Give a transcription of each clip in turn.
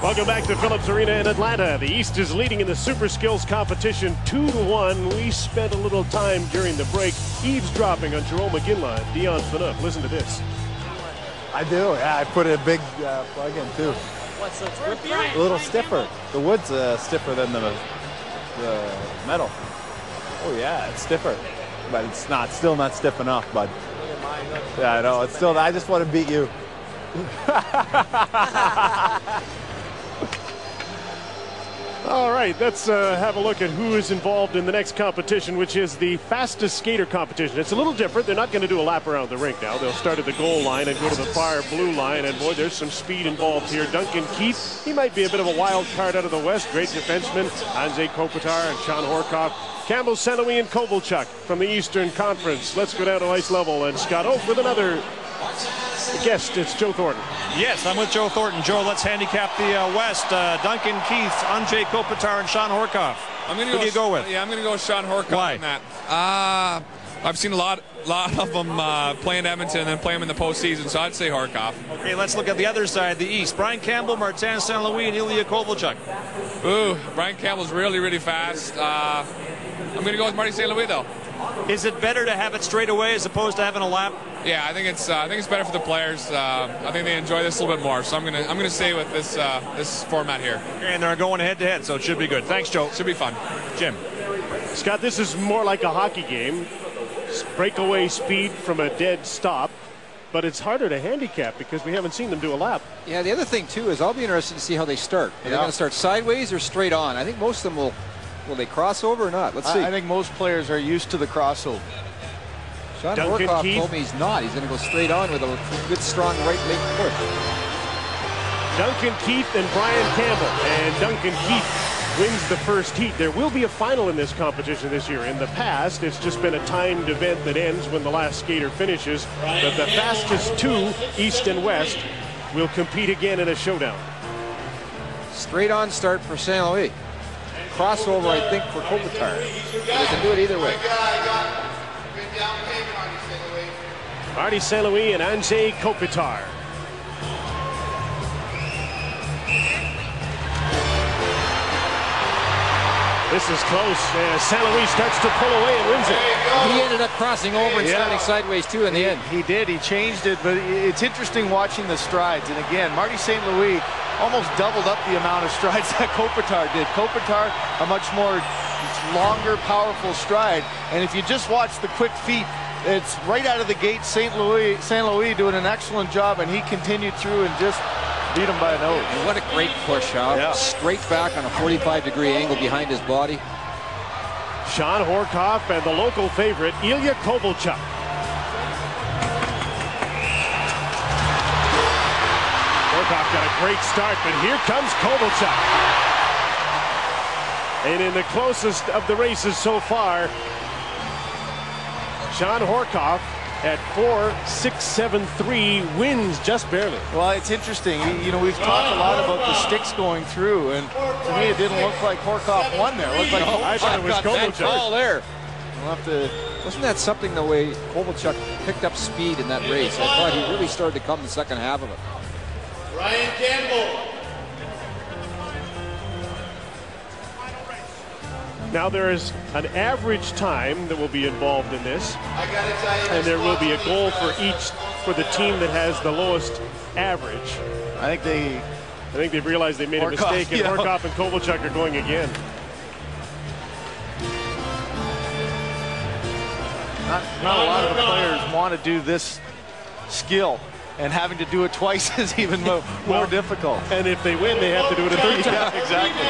Welcome back to Phillips Arena in Atlanta. The East is leading in the Super Skills competition 2-1. We spent a little time during the break eavesdropping on Jerome McGinley and Dion Phaneuf. Listen to this. I do. Yeah, I put a big plug in too. What's that grip? A little stiffer. The wood's stiffer than the metal. Oh yeah, it's stiffer, but it's still not stiff enough, bud. Yeah, I know. It's still. I just want to beat you. All right, let's have a look at who is involved in the next competition, which is the fastest skater competition. It's a little different. They're not going to do a lap around the rink now. They'll start at the goal line and go to the far blue line. And boy, there's some speed involved here. Duncan Keith, he might be a bit of a wild card out of the West. Great defenseman. Anze Kopitar and Sean Horkoff. Campbell, St. Louis, and Kovalchuk from the Eastern Conference. Let's go down to ice level. And Scott Oak with another guest. It's Joe Thornton. Yes, I'm with Joe Thornton. Joe, let's handicap the West. Duncan Keith, Anze Kopitar, and Sean Horkoff. Who do you go with? Yeah, I'm going to go with Sean Horkoff. Why? On that. I've seen a lot of them play in Edmonton and then play them in the postseason, so I'd say Horkoff. Okay, let's look at the other side, the East. Brian Campbell, Martin St. Louis, and Ilya Kovalchuk. Ooh, Brian Campbell's really, really fast. I'm going to go with Marty St. Louis, though. Is it better to have it straight away as opposed to having a lap? Yeah, I think it's better for the players. I think they enjoy this a little bit more. So I'm gonna stay with this format here. Okay, and they're going head to head, so it should be good. Thanks, Joe. Should be fun. Jim. Scott, this is more like a hockey game. Breakaway speed from a dead stop, but it's harder to handicap because we haven't seen them do a lap. Yeah, the other thing too is I'll be interested to see how they start. Are they going to start sideways or straight on? I think most of them will. Will they cross over or not? Let's see. I think most players are used to the crossover. Sean Horkoff told me he's not. He's going to go straight on with a good, strong right leg push. Duncan Keith and Brian Campbell. And Duncan Keith wins the first heat. There will be a final in this competition this year. In the past, it's just been a timed event that ends when the last skater finishes. But the fastest two, East and West, will compete again in a showdown. Straight on start for St. Louis. Crossover, I think, for Kopitar. They can do it either way. Marty St. Louis and Anze Kopitar. This is close. St. Louis starts to pull away and wins it. He ended up crossing over and starting sideways too in the end. He did. He changed it, but it's interesting watching the strides. And again, Marty St. Louis almost doubled up the amount of strides that Kopitar did. Kopitar, a much more longer, powerful stride. And if you just watch the quick feet, it's right out of the gate. St. Louis doing an excellent job, and he continued through and just beat him by a nose. And what a great push, huh? Yeah. Straight back on a 45-degree angle behind his body. Sean Horkoff and the local favorite, Ilya Kovalchuk. Horkoff got a great start, but here comes Kovalchuk. And in the closest of the races so far, Sean Horkoff at 4.673 wins just barely. Well, it's interesting. You know, we've talked a lot about the sticks going through, and to me, it didn't look like Horkoff won there. It looked like I thought it was Kovalchuk. There. We'll have to. Wasn't that something the way Kovalchuk picked up speed in that race? I thought he really started to come the second half of it. Brian Campbell. Now there is an average time that will be involved in this, and there will be a goal for the team that has the lowest average. I think they've realized they made a mistake, and Horkoff and Kovalchuk are going again. Not a lot of the players want to do this skill, and having to do it twice is even more difficult. And if they win, they have to do it a third time. Yeah, exactly.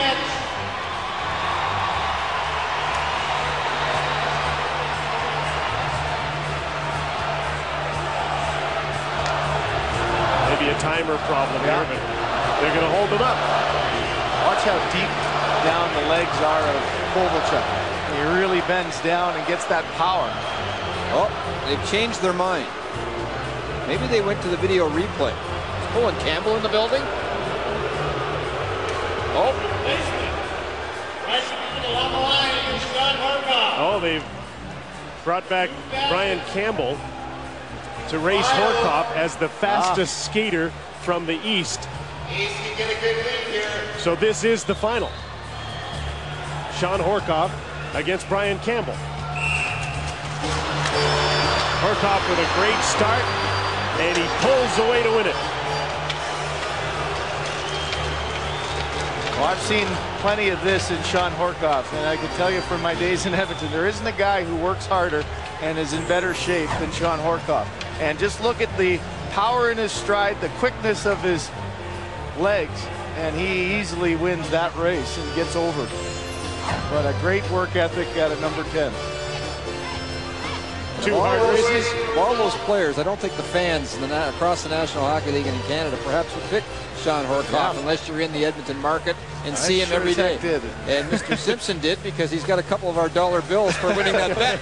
Maybe a timer problem here, but they're going to hold it up. Watch how deep down the legs are of Kovalchuk. He really bends down and gets that power. Oh, they've changed their mind. Maybe they went to the video replay. Is Colin Campbell in the building? Oh. Oh, they've brought back Brian Campbell to race Horkoff as the fastest skater from the East. Ace can get a good lead here. So this is the final. Sean Horkoff against Brian Campbell. Horkoff with a great start, and he pulls away to win it. Well, I've seen plenty of this in Sean Horkoff, and I can tell you from my days in Edmonton, there isn't a guy who works harder and is in better shape than Sean Horkoff. And just look at the power in his stride, the quickness of his legs, and he easily wins that race and gets over. But a great work ethic at a number 10. Two hard races. Of all those players, I don't think the fans across the National Hockey League and in Canada perhaps would pick Sean Horkoff unless you're in the Edmonton market and see him every day. Did. And Mr. Simpson did, because he's got a couple of our dollar bills for winning that bet.